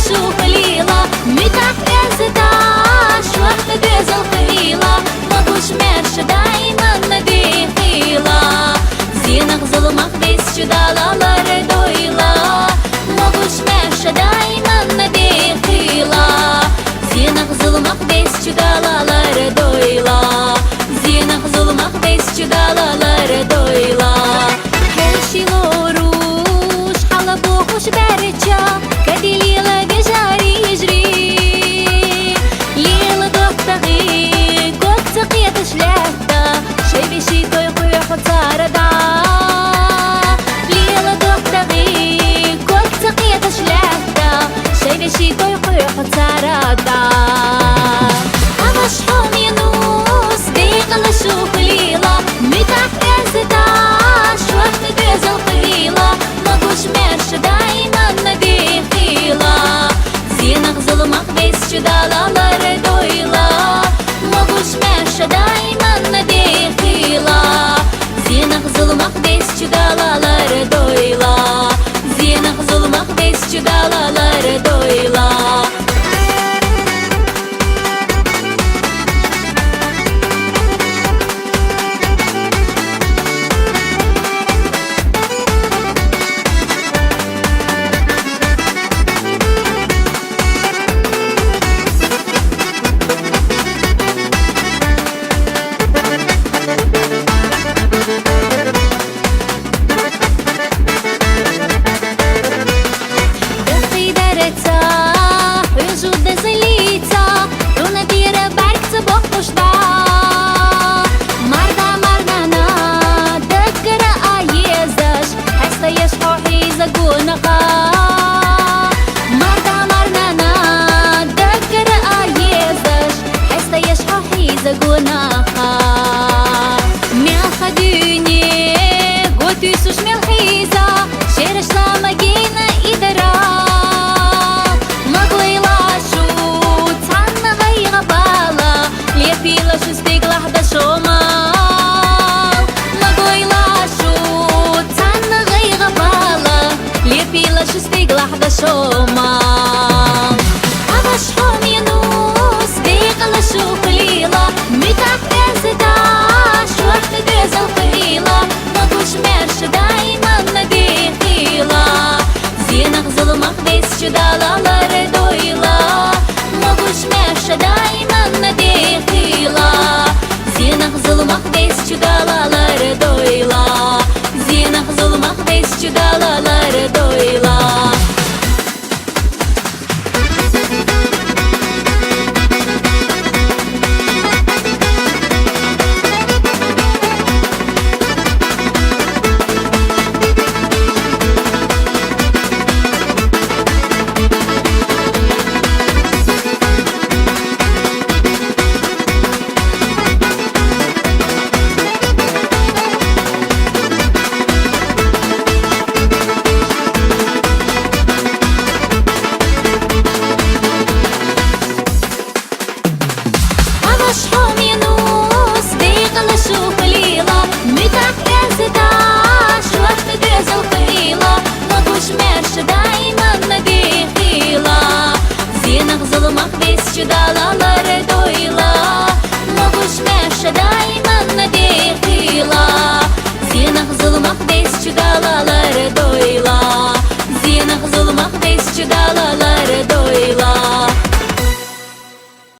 شو خليلة متاح يزداش وقت ديز الخليلة مبوش مرش دايما مدي خيلة زينك ظلمك ديس شدالة ردويلة مبوش مرش دايما مدي خيلة زينك ظلمك ديس شدالة ردويلة زينك ظلمك ديس شدالة ردويلة هلشي لوروش حلبوخوش بارتشا كدي ليلة بجاري يجري ليلة دوختغي كوك تقية شلاحتا شي بشي تويقوي حتار دا ليلة دوختغي كوك تقية شلاحتا شي بشي تويقوي حتار دا أمشحوم ينوس بيقل شوف ليلة متاح ازداش وقت ديز القليلة مبوش مرش دايما مدي خيلة زينك ظلمك بيس شدالة ردويلة مبوش مرش دايما مدي خيلة زينك ظلمك بيس شدالة ردويلة زينك ظلمك بيس شدالة ردويلة شو ما